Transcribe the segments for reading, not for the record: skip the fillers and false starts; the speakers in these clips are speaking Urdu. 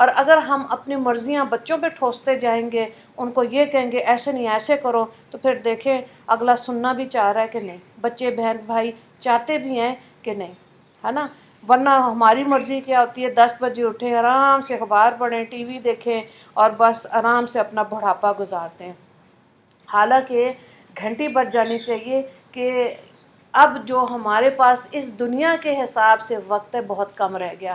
اور اگر ہم اپنی مرضیاں بچوں پہ ٹھوستے جائیں گے، ان کو یہ کہیں گے ایسے نہیں ایسے کرو، تو پھر دیکھیں اگلا سننا بھی چاہ رہا ہے کہ نہیں، بچے بہن بھائی چاہتے بھی ہیں کہ نہیں، ہے نا؟ ورنہ ہماری مرضی کیا ہوتی ہے، 10 بجے اٹھیں، آرام سے اخبار پڑھیں، ٹی وی دیکھیں اور بس آرام سے اپنا بڑھاپا گزارتے ہیں۔ حالانکہ گھنٹی بج جانی چاہیے کہ اب جو ہمارے پاس اس دنیا کے حساب سے وقت ہے بہت کم رہ گیا،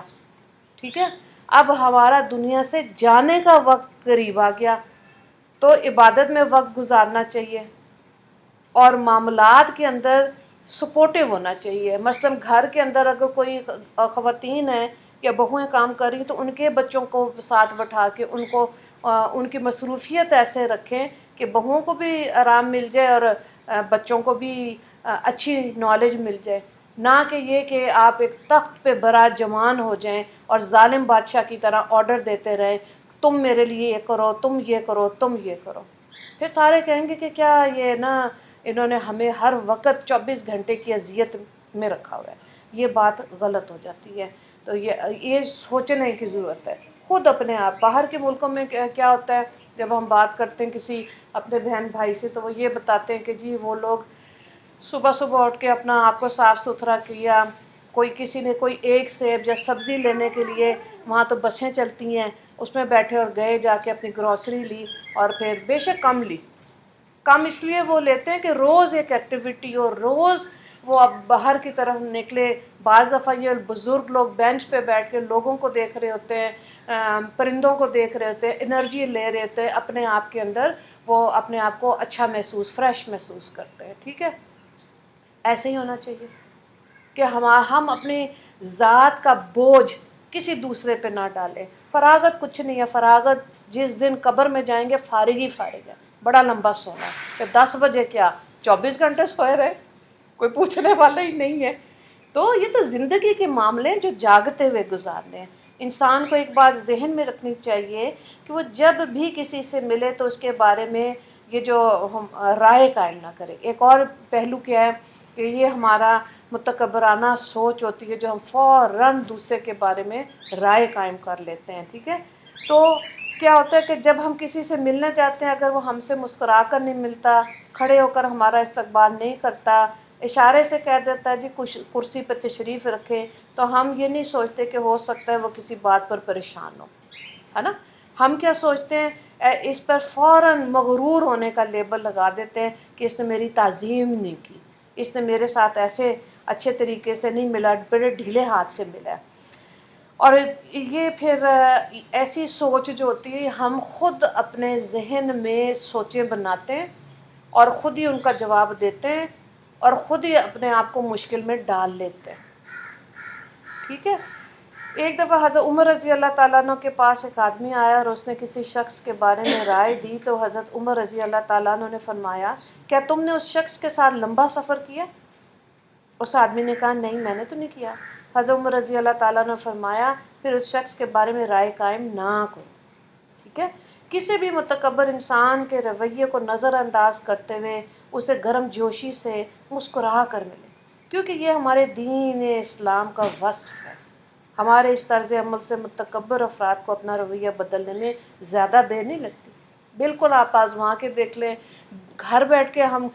ٹھیک ہے؟ اب ہمارا دنیا سے جانے کا وقت قریب آ گیا، تو عبادت میں وقت گزارنا چاہیے اور معاملات کے اندر سپورٹیو ہونا چاہیے۔ مثلا گھر کے اندر اگر کوئی خواتین ہیں یا بہویں کام کر رہی تو ان کے بچوں کو ساتھ بٹھا کے ان کو ان کی مصروفیت ایسے رکھیں کہ بہوؤں کو بھی آرام مل جائے اور بچوں کو بھی اچھی نالج مل جائے، نہ کہ یہ کہ آپ ایک تخت پہ براجمان ہو جائیں اور ظالم بادشاہ کی طرح آرڈر دیتے رہیں، تم میرے لیے یہ کرو، تم یہ کرو، تم یہ کرو۔ پھر سارے کہیں گے کہ کیا یہ نا انہوں نے ہمیں ہر وقت 24 گھنٹے کی اذیت میں رکھا ہوا ہے۔ یہ بات غلط ہو جاتی ہے، تو یہ سوچنے کی ضرورت ہے۔ خود اپنے آپ باہر کے ملکوں میں کیا ہوتا ہے، جب ہم بات کرتے ہیں کسی اپنے بہن بھائی سے تو وہ یہ بتاتے ہیں کہ جی وہ لوگ صبح صبح اٹھ کے اپنا آپ کو صاف ستھرا کیا، کوئی کسی نے کوئی ایک سیب یا سبزی لینے کے لیے وہاں تو بسیں چلتی ہیں، اس میں بیٹھے اور گئے، جا کے اپنی گروسری لی اور پھر بے شک کم لی، کم اس لیے وہ لیتے ہیں کہ روز ایک ایکٹیویٹی اور روز وہ اب باہر کی طرف نکلے۔ بعض دفعہ یہ بزرگ لوگ بینچ پہ بیٹھ کے لوگوں کو دیکھ رہے ہوتے ہیں، پرندوں کو دیکھ رہے ہوتے ہیں، انرجی لے رہے ہوتے ہیں اپنے آپ کے اندر، وہ اپنے آپ کو اچھا محسوس، فریش محسوس کرتے ہیں، ٹھیک ہے؟ ایسے ہی ہونا چاہیے کہ ہم اپنی ذات کا بوجھ کسی دوسرے پہ نہ ڈالیں۔ فراغت کچھ نہیں ہے، فراغت جس دن قبر میں جائیں گے فارغ ہی فارغ ہے، بڑا لمبا سونا ہے کہ 10 بجے کیا 24 گھنٹے سوئے رہے، کوئی پوچھنے والا ہی نہیں ہے۔ تو یہ تو زندگی کے معاملے ہیں جو جاگتے ہوئے گزارنے ہیں۔ انسان کو ایک بات ذہن میں رکھنی چاہیے کہ وہ جب بھی کسی سے ملے تو اس کے بارے میں یہ جو ہم رائے قائم نہ کرے۔ ایک اور پہلو کیا ہے کہ یہ ہمارا متکبرانہ سوچ ہوتی ہے جو ہم فوراً دوسرے کے بارے میں رائے قائم کر لیتے ہیں، ٹھیک ہے؟ تو کیا ہوتا ہے کہ جب ہم کسی سے ملنا چاہتے ہیں، اگر وہ ہم سے مسکرا کر نہیں ملتا، کھڑے ہو کر ہمارا استقبال نہیں کرتا، اشارے سے کہہ دیتا ہے جی کرسی پہ تشریف رکھیں، تو ہم یہ نہیں سوچتے کہ ہو سکتا ہے وہ کسی بات پر پریشان ہو، ہے نا؟ ہم کیا سوچتے ہیں، اس پر فوراً مغرور ہونے کا لیبل لگا دیتے ہیں کہ اس نے میری تعظیم نہیں کی، اس نے میرے ساتھ ایسے اچھے طریقے سے نہیں ملا، بڑے ڈھیلے ہاتھ سے ملا ہے۔ اور یہ پھر ایسی سوچ جو ہوتی ہے ہم خود اپنے ذہن میں سوچیں بناتے ہیں اور خود ہی ان کا جواب دیتے ہیں اور خود ہی اپنے آپ کو مشکل میں ڈال لیتے ہیں، ٹھیک ہے؟ ایک دفعہ حضرت عمر رضی اللہ تعالیٰ عنہ کے پاس ایک آدمی آیا اور اس نے کسی شخص کے بارے میں رائے دی، تو حضرت عمر رضی اللہ تعالیٰ عنہ نے فرمایا کیا تم نے اس شخص کے ساتھ لمبا سفر کیا؟ اس آدمی نے کہا نہیں میں نے تو نہیں کیا۔ حضرت عمر رضی اللہ تعالیٰ نے فرمایا پھر اس شخص کے بارے میں رائے قائم نہ کرو، ٹھیک ہے؟ کسی بھی متکبر انسان کے رویے کو نظر انداز کرتے ہوئے اسے گرم جوشی سے مسکرا کر ملے، کیونکہ یہ ہمارے دین اسلام کا وصف ہے۔ ہمارے اس طرز عمل سے متکبر افراد کو اپنا رویہ بدلنے میں زیادہ دیر نہیں لگتی۔ بالکل آپ آزما کے دیکھ لیں، گھر بیٹھ کے ہم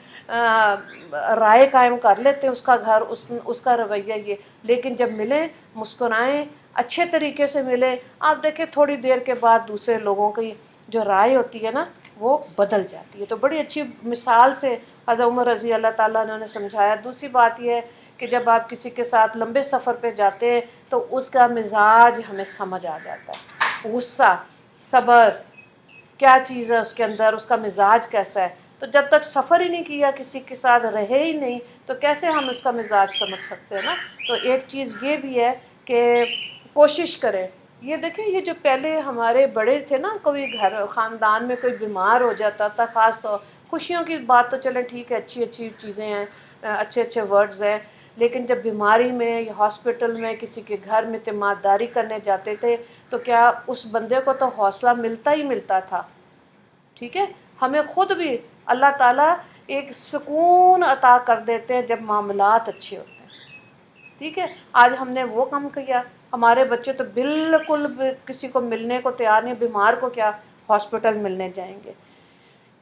رائے قائم کر لیتے ہیں اس کا گھر اس کا رویہ یہ، لیکن جب ملیں مسکرائیں، اچھے طریقے سے ملیں، آپ دیکھیں تھوڑی دیر کے بعد دوسرے لوگوں کی جو رائے ہوتی ہے نا وہ بدل جاتی ہے۔ تو بڑی اچھی مثال سے حضرت عمر رضی اللہ تعالیٰ نے سمجھایا۔ دوسری بات یہ ہے کہ جب آپ کسی کے ساتھ لمبے سفر پہ جاتے ہیں تو اس کا مزاج ہمیں سمجھ آ جاتا ہے، غصہ، صبر، کیا چیز ہے اس کے اندر، اس کا مزاج کیسا ہے۔ تو جب تک سفر ہی نہیں کیا، کسی کے ساتھ رہے ہی نہیں، تو کیسے ہم اس کا مزاج سمجھ سکتے ہیں نا؟ تو ایک چیز یہ بھی ہے کہ کوشش کریں۔ یہ دیکھیں یہ جو پہلے ہمارے بڑے تھے نا، کوئی گھر خاندان میں کوئی بیمار ہو جاتا تھا، خاص طور خوشیوں کی بات تو چلیں ٹھیک ہے، اچھی اچھی چیزیں ہیں، اچھے اچھے ورڈز ہیں، لیکن جب بیماری میں یا ہاسپٹل میں کسی کے گھر میں تیمارداری کرنے جاتے تھے تو کیا اس بندے کو تو حوصلہ ملتا ہی ملتا تھا، ٹھیک ہے؟ ہمیں خود بھی اللہ تعالیٰ ایک سکون عطا کر دیتے ہیں جب معاملات اچھے ہوتے ہیں، ٹھیک ہے؟ آج ہم نے وہ کم کیا، ہمارے بچے تو بالکل کسی کو ملنے کو تیار نہیں، بیمار کو کیا ہاسپٹل ملنے جائیں گے۔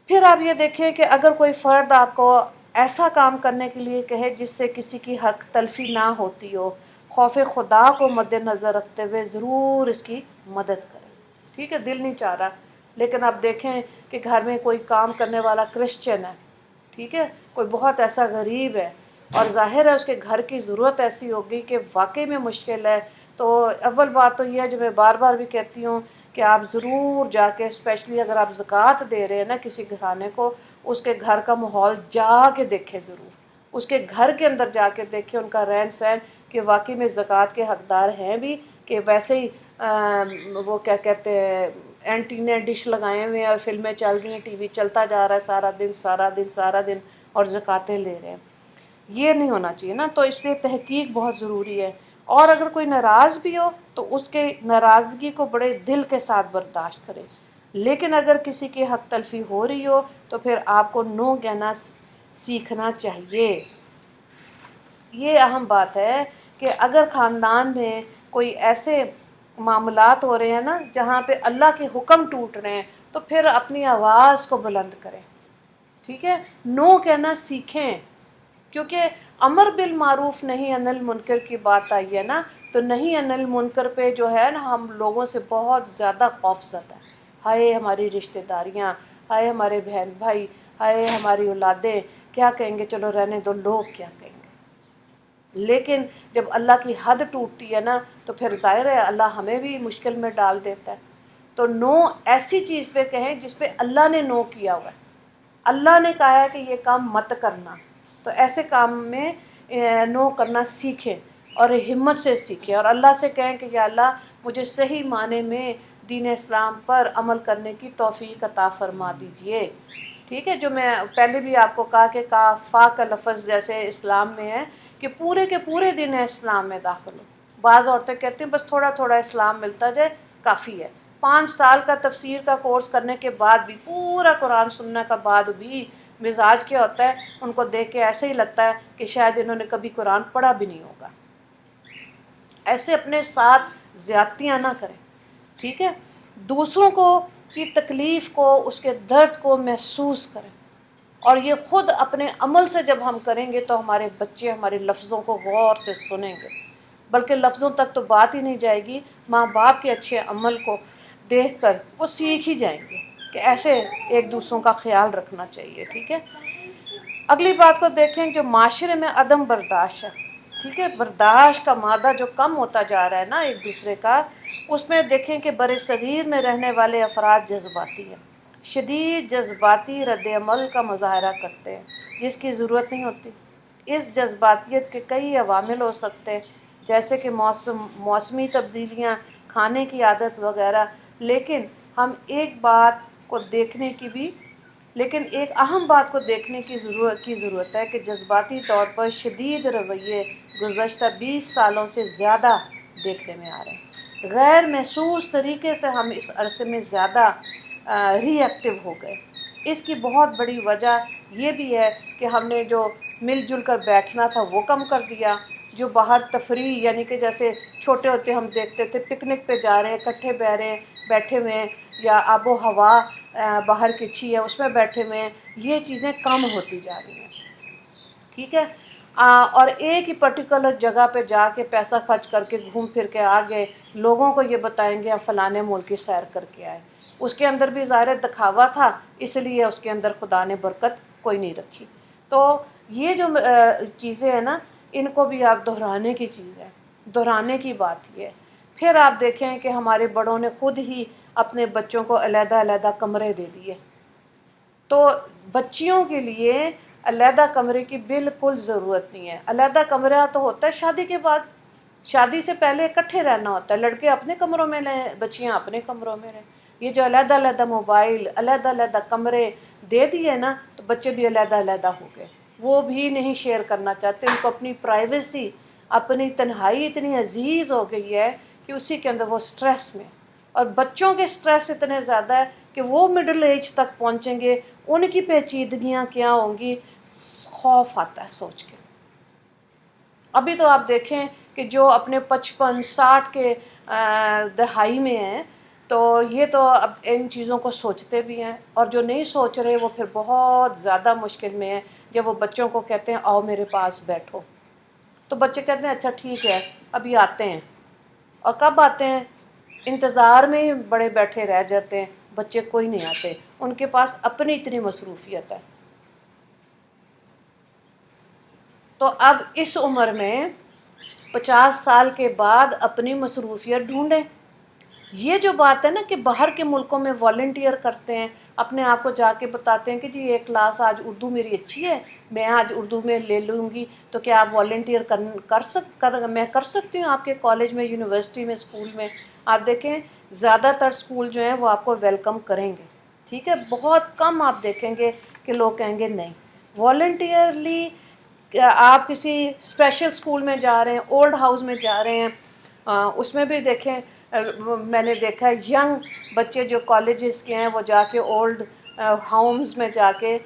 پھر آپ یہ دیکھیں کہ اگر کوئی فرد آپ کو ایسا کام کرنے کے لیے کہے جس سے کسی کی حق تلفی نہ ہوتی ہو، خوف خدا کو مد نظر رکھتے ہوئے ضرور اس کی مدد کریں۔ ٹھیک ہے، دل نہیں چاہ رہا، لیکن آپ دیکھیں کہ گھر میں کوئی کام کرنے والا کرسچن ہے، ٹھیک ہے، کوئی بہت ایسا غریب ہے، اور ظاہر ہے اس کے گھر کی ضرورت ایسی ہوگی کہ واقعی میں مشکل ہے، تو اول بات تو یہ ہے جو میں بار بار بھی کہتی ہوں کہ آپ ضرور جا کے، اسپیشلی اگر آپ زکوٰۃ دے رہے ہیں نا کسی گھرانے کو، اس کے گھر کا ماحول جا کے دیکھیں، ضرور اس کے گھر کے اندر جا کے دیکھیں ان کا رہن سہن، کہ واقعی میں زکوٰۃ کے حقدار ہیں بھی، کہ ویسے ہی وہ کیا کہتے ہیں اینٹینے ڈش لگائے ہوئے ہیں اور فلمیں چل رہی ہیں، ٹی وی چلتا جا رہا ہے سارا دن سارا دن سارا دن، اور زکوٰۃیں لے رہے ہیں۔ یہ نہیں ہونا چاہیے نا، تو اس لیے تحقیق بہت ضروری ہے۔ اور اگر کوئی ناراض بھی ہو تو اس کے ناراضگی کو بڑے دل کے ساتھ برداشت کرے، لیکن اگر کسی کی حق تلفی ہو رہی ہو تو پھر آپ کو نو کہنا سیکھنا چاہیے۔ یہ اہم بات ہے کہ اگر خاندان میں کوئی ایسے معاملات ہو رہے ہیں نا جہاں پہ اللہ کے حکم ٹوٹ رہے ہیں، تو پھر اپنی آواز کو بلند کریں، ٹھیک ہے، نو کہنا سیکھیں، کیونکہ امر بالمعروف نہیں عن المنکر کی بات آئی ہے نا، تو نہیں عن المنکر پہ جو ہے نا ہم لوگوں سے بہت زیادہ خوف زدہ ہے۔ ہائے ہماری رشتہ داریاں، ہائے ہمارے بہن بھائی، ہائے ہماری اولادیں، کیا کہیں گے، چلو رہنے دو، لوگ کیا کہیں گے۔ لیکن جب اللہ کی حد ٹوٹتی ہے نا تو پھر ظاہر ہے اللہ ہمیں بھی مشکل میں ڈال دیتا ہے۔ تو نو ایسی چیز پہ کہیں جس پہ اللہ نے نو کیا ہوا ہے، اللہ نے کہا ہے کہ یہ کام مت کرنا، تو ایسے کام میں نو کرنا سیکھیں، اور ہمت سے سیکھیں، اور اللہ سے کہیں کہ یا اللہ مجھے صحیح معنی میں دین اسلام پر عمل کرنے کی توفیق عطا فرما دیجئے۔ ٹھیک ہے، جو میں پہلے بھی آپ کو کہا کہ کافا کا لفظ جیسے اسلام میں ہے کہ پورے کے پورے دین اسلام میں داخل ہو۔ بعض عورتیں کہتی ہیں بس تھوڑا تھوڑا اسلام ملتا جائے کافی ہے، 5 سال کا تفسیر کا کورس کرنے کے بعد بھی، پورا قرآن سننے کے بعد بھی مزاج کیا ہوتا ہے، ان کو دیکھ کے ایسے ہی لگتا ہے کہ شاید انہوں نے کبھی قرآن پڑھا بھی نہیں ہوگا۔ ایسے اپنے ساتھ زیادتیاں نہ کریں، ٹھیک ہے، دوسروں کو کی تکلیف کو، اس کے درد کو محسوس کریں، اور یہ خود اپنے عمل سے جب ہم کریں گے تو ہمارے بچے ہمارے لفظوں کو غور سے سنیں گے، بلکہ لفظوں تک تو بات ہی نہیں جائے گی، ماں باپ کے اچھے عمل کو دیکھ کر وہ سیکھ ہی جائیں گے کہ ایسے ایک دوسروں کا خیال رکھنا چاہیے۔ ٹھیک ہے، اگلی بات کو دیکھیں جو معاشرے میں عدم برداشت ہے، ٹھیک ہے، برداشت کا مادہ جو کم ہوتا جا رہا ہے نا ایک دوسرے کا، اس میں دیکھیں کہ بر صغیر میں رہنے والے افراد جذباتی ہیں، شدید جذباتی رد عمل کا مظاہرہ کرتے ہیں جس کی ضرورت نہیں ہوتی۔ اس جذباتیت کے کئی عوامل ہو سکتے ہیں، جیسے کہ موسمی تبدیلیاں، کھانے کی عادت وغیرہ، لیکن ایک اہم بات کو دیکھنے کی ضرورت ہے کہ جذباتی طور پر شدید رویے گزشتہ 20 سالوں سے زیادہ دیکھنے میں آ رہے ہیں۔ غیر محسوس طریقے سے ہم اس عرصے میں زیادہ ری ایکٹیو ہو گئے۔ اس کی بہت بڑی وجہ یہ بھی ہے کہ ہم نے جو مل جل کر بیٹھنا تھا وہ کم کر دیا، جو باہر تفریح، یعنی کہ جیسے چھوٹے ہوتے ہم دیکھتے تھے پکنک پہ جا رہے ہیں، اکٹھے بیٹھے ہوئے ہیں، یا آب و ہوا باہر کی اچھی ہے اس میں بیٹھے ہوئے ہیں، یہ چیزیں کم ہوتی جا رہی ہیں، ٹھیک ہے، اور ایک ہی پرٹیکولر جگہ پہ جا کے پیسہ خرچ کر کے گھوم پھر کے آگے لوگوں کو یہ بتائیں گے ہم فلانے ملک کی سیر کر کے آئے، اس کے اندر بھی ظاہر دکھاوا تھا، اس لیے اس کے اندر خدا نے برکت کوئی نہیں رکھی۔ تو یہ جو چیزیں ہیں نا ان کو بھی آپ دہرانے کی چیز ہے، دہرانے کی بات یہ ہے۔ پھر آپ دیکھیں کہ ہمارے بڑوں نے خود ہی اپنے بچوں کو علیحدہ علیحدہ کمرے دے دیے، تو بچیوں کے لیے علیحدہ کمرے کی بالکل ضرورت نہیں ہے۔ علیحدہ کمرہ تو ہوتا ہے شادی کے بعد، شادی سے پہلے اکٹھے رہنا ہوتا ہے، لڑکے اپنے کمروں میں رہیں، بچیاں اپنے کمروں میں رہیں۔ یہ جو علیحدہ علیحدہ موبائل، علیحدہ علیحدہ کمرے دے دیے نا تو بچے بھی علیحدہ علیحدہ ہو گئے، وہ بھی نہیں شیئر کرنا چاہتے، ان کو اپنی پرائیویسی، اپنی تنہائی اتنی عزیز ہو گئی ہے کہ اسی کے اندر وہ سٹریس میں، اور بچوں کے سٹریس اتنے زیادہ ہے کہ وہ مڈل ایج تک پہنچیں گے، ان کی پیچیدگیاں کیا ہوں گی، خوف آتا ہے سوچ کے۔ ابھی تو آپ دیکھیں کہ جو اپنے 55 60 کے دہائی میں ہیں، تو یہ تو اب ان چیزوں کو سوچتے بھی ہیں، اور جو نہیں سوچ رہے وہ پھر بہت زیادہ مشکل میں ہیں جب وہ بچوں کو کہتے ہیں آؤ میرے پاس بیٹھو، تو بچے کہتے ہیں اچھا ٹھیک ہے ابھی آتے ہیں، اور کب آتے ہیں؟ انتظار میں ہی بڑے بیٹھے رہ جاتے ہیں، بچے کوئی نہیں آتے، ان کے پاس اپنی اتنی مصروفیت ہے۔ تو اب اس عمر میں 50 سال کے بعد اپنی مصروفیت ڈھونڈیں۔ یہ جو بات ہے نا کہ باہر کے ملکوں میں والنٹیئر کرتے ہیں، اپنے آپ کو جا کے بتاتے ہیں کہ جی یہ کلاس آج اردو میری اچھی ہے، میں آج اردو میں لے لوں گی، تو کیا آپ والنٹیئر میں کر سکتی ہوں آپ کے کالج میں، یونیورسٹی میں، اسکول میں؟ آپ دیکھیں زیادہ تر اسکول جو ہیں وہ آپ کو ویلکم کریں گے، ٹھیک ہے، بہت کم آپ دیکھیں گے کہ لوگ کہیں گے نہیں۔ والنٹیئرلی آپ کسی اسپیشل اسکول میں جا رہے ہیں، اولڈ ہاؤس میں جا رہے ہیں، اس میں بھی دیکھیں میں نے دیکھا ہے ینگ بچے جو کالجز کے ہیں وہ جا کے اولڈ ہومز میں جا کے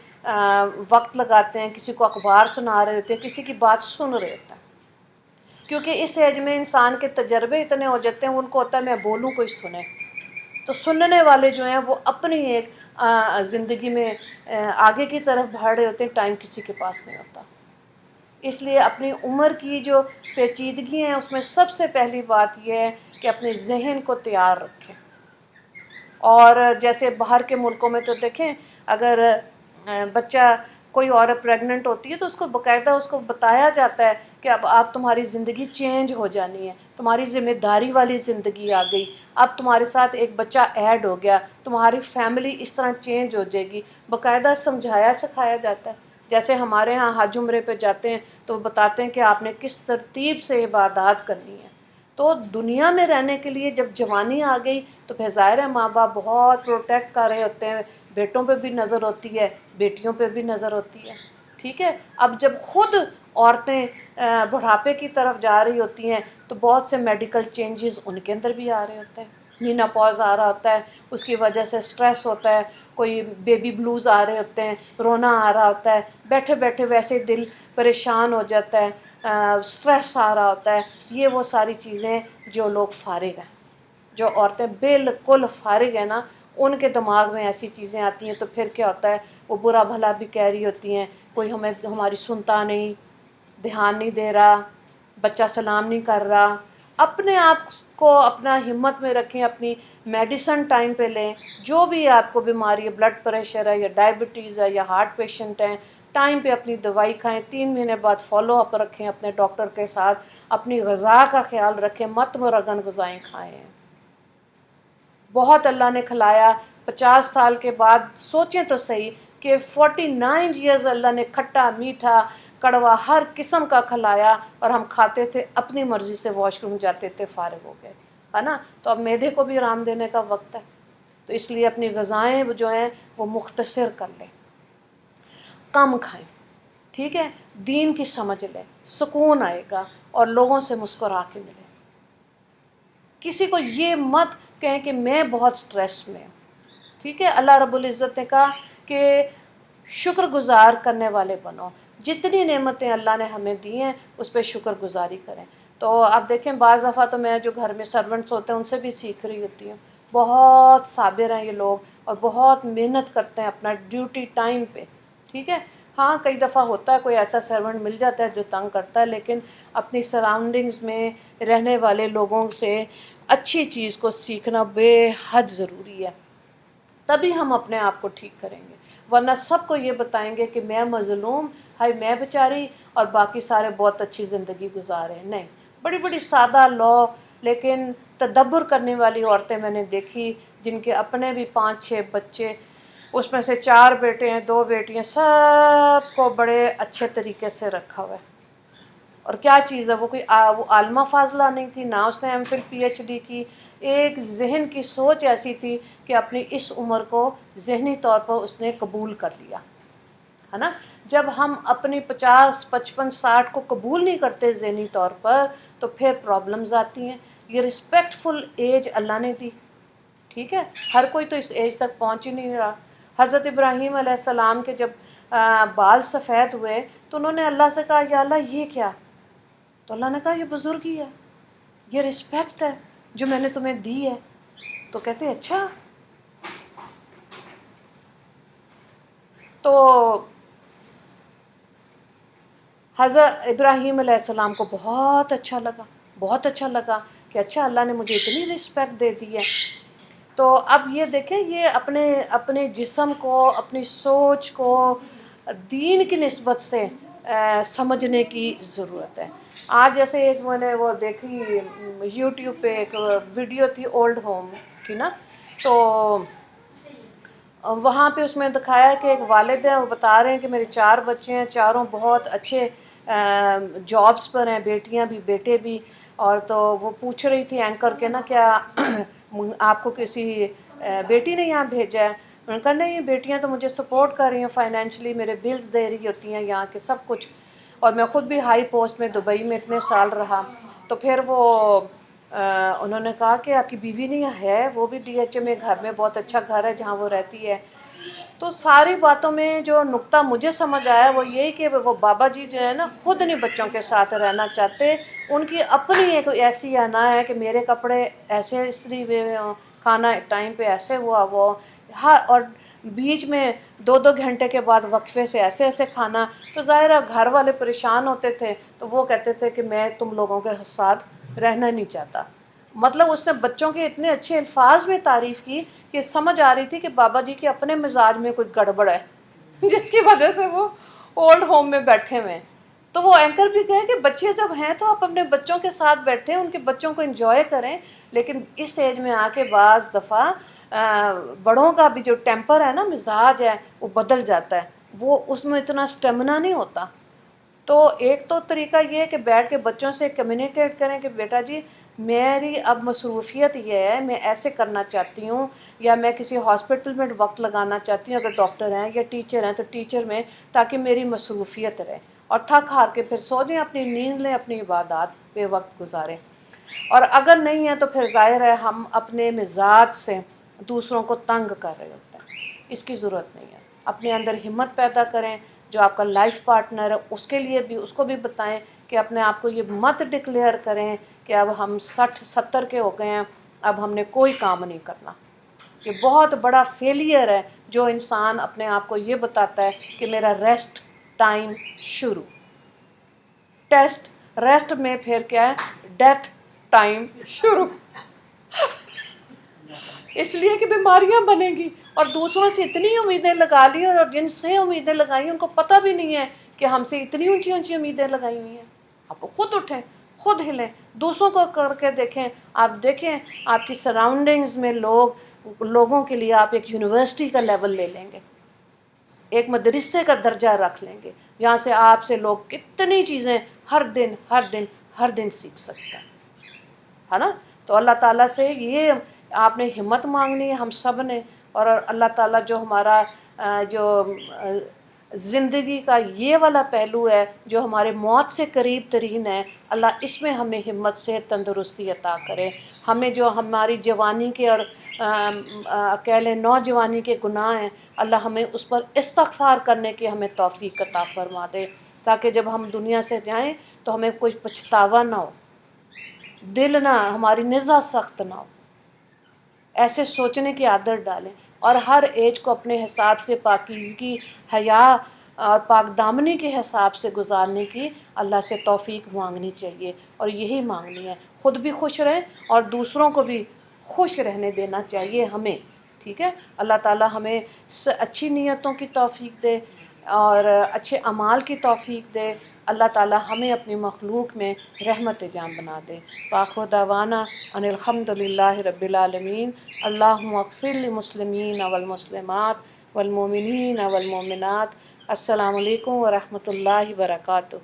وقت لگاتے ہیں، کسی کو اخبار سنا رہے ہوتے ہیں، کسی کی بات سن رہے ہوتے ہیں، کیونکہ اس ایج میں انسان کے تجربے اتنے ہو جاتے ہیں، ان کو ہوتا ہے میں بولوں کوئی سنے، تو سننے والے جو ہیں وہ اپنی ایک زندگی میں آگے کی طرف بڑھ رہے ہوتے ہیں، ٹائم کسی کے پاس نہیں ہوتا۔ اس لیے اپنی عمر کی جو پیچیدگی ہیں اس میں سب سے پہلی بات یہ ہے کہ اپنے ذہن کو تیار رکھیں۔ اور جیسے باہر کے ملکوں میں تو دیکھیں اگر بچہ کوئی عورت پریگننٹ ہوتی ہے تو اس کو باقاعدہ اس کو بتایا جاتا ہے کہ اب آپ تمہاری زندگی چینج ہو جانی ہے، تمہاری ذمہ داری والی زندگی آ گئی، اب تمہارے ساتھ ایک بچہ ایڈ ہو گیا، تمہاری فیملی اس طرح چینج ہو جائے گی، باقاعدہ سمجھایا سکھایا جاتا ہے۔ جیسے ہمارے ہاں حج عمرے پہ جاتے ہیں تو بتاتے ہیں کہ آپ نے کس ترتیب سے عبادات کرنی ہے۔ تو دنیا میں رہنے کے لیے جب جوانی آ گئی تو پھر ظاہر ہے ماں باپ بہت پروٹیکٹ کر رہے ہوتے ہیں، بیٹوں پہ بھی نظر ہوتی ہے، بیٹیوں پہ بھی نظر ہوتی ہے، ٹھیک ہے۔ اب جب خود عورتیں بڑھاپے کی طرف جا رہی ہوتی ہیں تو بہت سے میڈیکل چینجز ان کے اندر بھی آ رہے ہوتے ہیں، میناپوز آ رہا ہوتا ہے، اس کی وجہ سے سٹریس ہوتا ہے، کوئی بیبی بلوز آ رہے ہوتے ہیں، رونا آ رہا ہوتا ہے، بیٹھے بیٹھے ویسے دل پریشان ہو جاتا ہے، سٹریس آ رہا ہوتا ہے، یہ وہ ساری چیزیں جو لوگ فارغ ہیں، جو عورتیں بالکل فارغ ہیں نا، ان کے دماغ میں ایسی چیزیں آتی ہیں تو پھر کیا ہوتا ہے، وہ برا بھلا بھی کہہ رہی ہوتی ہیں، کوئی ہماری سنتا نہیں، دھیان نہیں دے رہا، بچہ سلام نہیں کر رہا۔ اپنے آپ کو اپنا ہمت میں رکھیں، اپنی میڈیسن ٹائم پہ لیں، جو بھی آپ کو بیماری ہے، بلڈ پریشر ہے یا ڈائبٹیز ہے یا ہارٹ پیشنٹ ہیں، ٹائم پہ اپنی دوائی کھائیں، 3 مہینے بعد فالو اپ رکھیں اپنے ڈاکٹر کے ساتھ، اپنی غذا کا خیال رکھیں، مت مرغن غذائیں کھائیں۔ بہت اللہ نے کھلایا، 50 سال کے بعد سوچیں تو صحیح کہ 49 ایئرز اللہ نے کھٹا میٹھا کڑوا ہر قسم کا کھلایا، اور ہم کھاتے تھے، اپنی مرضی سے واش روم جاتے تھے، فارغ ہو گئے، ہے نا؟ تو اب معدے کو بھی آرام دینے کا وقت ہے، تو اس لیے اپنی غذائیں جو ہیں وہ مختصر کر لیں، کم کھائیں، ٹھیک ہے، دین کی سمجھ لیں، سکون آئے گا، اور لوگوں سے مسکرا کے ملیں۔ کسی کو یہ مت کہیں کہ میں بہت سٹریس میں ہوں، ٹھیک ہے۔ اللہ رب العزت نے کہا کہ شکر گزار کرنے والے بنو، جتنی نعمتیں اللہ نے ہمیں دی ہیں اس پہ شکر گزاری کریں۔ تو آپ دیکھیں بعض دفعہ تو میں جو گھر میں سرونٹس ہوتے ہیں ان سے بھی سیکھ رہی ہوتی ہوں، بہت صابر ہیں یہ لوگ اور بہت محنت کرتے ہیں اپنا ڈیوٹی ٹائم پہ، ٹھیک ہے۔ ہاں کئی دفعہ ہوتا ہے کوئی ایسا سرونٹ مل جاتا ہے جو تنگ کرتا ہے، لیکن اپنی سراؤنڈنگز میں رہنے والے لوگوں سے اچھی چیز کو سیکھنا بے حد ضروری ہے، تبھی ہم اپنے آپ کو ٹھیک کریں گے، ورنہ سب کو یہ بتائیں گے کہ میں مظلوم، ہائی میں بیچاری، اور باقی سارے بہت اچھی زندگی گزارے ہیں۔ نہیں، بڑی بڑی سادہ لو لیکن تدبر کرنے والی عورتیں میں نے دیکھی جن کے اپنے بھی 5 6 بچے، اس میں سے 4 بیٹے ہیں 2 بیٹیاں، سب کو بڑے اچھے طریقے سے رکھا ہوا ہے۔ اور کیا چیز ہے، وہ کوئی وہ عالمہ فاضلہ نہیں تھی، نہ اس نے M Phil P H D کی، ایک ذہن کی سوچ ایسی تھی کہ اپنی اس عمر کو ذہنی طور پر اس نے قبول کر لیا، ہے نا۔ جب ہم اپنی 50 55 60 کو قبول نہیں کرتے ذہنی طور پر تو پھر پرابلمز آتی ہیں۔ یہ رسپیکٹ فل ایج اللہ نے دی، ٹھیک ہے، ہر کوئی تو اس ایج تک پہنچ ہی نہیں رہا۔ حضرت ابراہیم علیہ السلام کے جب بال سفید ہوئے تو انہوں نے اللہ سے کہا یا اللہ یہ کیا، تو اللہ نے کہا یہ بزرگی ہے، یہ رسپیکٹ ہے جو میں نے تمہیں دی ہے. تو کہتے اچھا. تو حضرت ابراہیم علیہ السلام کو بہت اچھا لگا، بہت اچھا لگا کہ اچھا اللہ نے مجھے اتنی رسپیکٹ دے دی ہے. تو اب یہ دیکھیں، یہ اپنے جسم کو، اپنی سوچ کو دین کی نسبت سے سمجھنے کی ضرورت ہے. آج جیسے ایک میں نے وہ دیکھی یوٹیوب پہ ایک ویڈیو تھی اولڈ ہوم کی نا، تو وہاں پہ اس میں دکھایا کہ ایک والد ہیں، وہ بتا رہے ہیں کہ میرے 4 بچے ہیں، چاروں بہت اچھے جابس پر ہیں، بیٹیاں بھی بیٹے بھی. اور تو وہ پوچھ رہی تھی اینکر کے نا، کیا آپ کو کسی بیٹی نے یہاں بھیجا ہے؟ انہوں نے کہا نہیں، بیٹیاں تو مجھے سپورٹ کر رہی ہیں فائنینشلی، میرے بلز دے رہی ہوتی ہیں یہاں کے سب کچھ، اور میں خود بھی ہائی پوسٹ میں دبئی میں اتنے سال رہا. تو پھر وہ انہوں نے کہا کہ آپ کی بیوی نہیں ہے، وہ بھی ڈی ایچ اے میں گھر میں بہت اچھا گھر ہے جہاں وہ رہتی ہے. تو ساری باتوں میں جو نقطہ مجھے سمجھ آیا وہ یہی کہ وہ بابا جی جو ہے نا، خود نہیں بچوں کے ساتھ رہنا چاہتے. ان کی اپنی ایک ایسی انا ہے کہ میرے کپڑے ایسے استری ہوئے ہوں، کھانا ٹائم پہ ایسے ہوا وہ، ہاں، اور بیچ میں 2 گھنٹے کے بعد وقفے سے ایسے ایسے کھانا. تو ظاہر ہے گھر والے پریشان ہوتے تھے، تو وہ کہتے تھے کہ میں تم لوگوں کے ساتھ رہنا نہیں چاہتا. مطلب اس نے بچوں کے اتنے اچھے الفاظ میں تعریف کی کہ سمجھ آ رہی تھی کہ بابا جی کے اپنے مزاج میں کوئی گڑبڑ ہے جس کی وجہ سے وہ اولڈ ہوم میں بیٹھے ہوئے ہیں. تو وہ اینکر بھی کہے کہ بچے جب ہیں تو آپ اپنے بچوں کے ساتھ بیٹھیں، ان کے بچوں کو انجوائے کریں. لیکن اس ایج میں آ کے بعض دفعہ بڑوں کا بھی جو ٹیمپر ہے نا، مزاج ہے، وہ بدل جاتا ہے، وہ اس میں اتنا اسٹیمنا نہیں ہوتا. تو ایک تو طریقہ یہ ہے کہ بیٹھ کے بچوں سے کمیونیکیٹ کریں کہ بیٹا جی میری اب مصروفیت یہ ہے، میں ایسے کرنا چاہتی ہوں، یا میں کسی ہاسپٹل میں وقت لگانا چاہتی ہوں، اگر ڈاکٹر ہیں یا ٹیچر ہیں تو ٹیچر میں، تاکہ میری مصروفیت رہے. اور تھک ہار کے پھر سو جائیں، اپنی نیند لیں، اپنی عبادات پہ وقت گزاریں. اور اگر نہیں ہے تو پھر ظاہر ہے ہم اپنے مزاج سے دوسروں کو تنگ کر رہے ہوتے ہیں. اس کی ضرورت نہیں ہے. اپنے اندر ہمت پیدا کریں. جو آپ کا لائف پارٹنر ہے اس کے لیے بھی، اس کو بھی بتائیں کہ اپنے آپ کو یہ مت ڈکلیئر کریں کہ اب ہم 60-70 کے ہو گئے ہیں، اب ہم نے کوئی کام نہیں کرنا. یہ بہت بڑا فیلئر ہے جو انسان اپنے آپ کو یہ بتاتا ہے کہ میرا ریسٹ ٹائم شروع. ریسٹ میں پھر کیا ہے؟ ڈیتھ ٹائم شروع. اس لیے کہ بیماریاں بنیں گی، اور دوسروں سے اتنی امیدیں لگا لی، اور جن سے امیدیں لگائی ان کو پتہ بھی نہیں ہے کہ ہم سے اتنی اونچی اونچی امیدیں لگائی ہوئی ہیں. آپ خود اٹھیں، خود ہلیں، دوسروں کو کر کے دیکھیں. آپ دیکھیں آپ کی سراؤنڈنگز میں لوگوں کے لیے آپ ایک یونیورسٹی کا لیول لے لیں گے، ایک مدرسے کا درجہ رکھ لیں گے، جہاں سے آپ سے لوگ کتنی چیزیں ہر دن ہر دن ہر دن سیکھ سکتے ہیں، ہے نا. تو اللہ تعالیٰ سے یہ آپ نے ہمت مانگنی ہے ہم سب نے. اور اللہ تعالیٰ جو ہمارا جو زندگی کا یہ والا پہلو ہے جو ہمارے موت سے قریب ترین ہے، اللہ اس میں ہمیں ہمت سے تندرستی عطا کرے. ہمیں جو ہماری جوانی کے اور کہہ لیں نوجوانی کے گناہ ہیں، اللہ ہمیں اس پر استغفار کرنے کی ہمیں توفیق عطا فرما دے، تاکہ جب ہم دنیا سے جائیں تو ہمیں کوئی پچھتاوا نہ ہو، دل نہ، ہماری نظر سخت نہ ہو. ایسے سوچنے کی عادت ڈالیں، اور ہر ایج کو اپنے حساب سے پاکیزگی، حیا اور پاک دامنی کے حساب سے گزارنے کی اللہ سے توفیق مانگنی چاہیے. اور یہی مانگنی ہے، خود بھی خوش رہیں اور دوسروں کو بھی خوش رہنے دینا چاہیے ہمیں. ٹھیک ہے. اللہ تعالیٰ ہمیں اچھی نیتوں کی توفیق دے اور اچھے اعمال کی توفیق دے. اللہ تعالیٰ ہمیں اپنی مخلوق میں رحمت جام بنا دے. وآخر دعوانا ان الحمد للہ رب العالمین. اللہم اغفر للمسلمین والمسلمات والمؤمنین والمؤمنات. السلام علیکم ورحمۃ اللہ وبرکاتہ.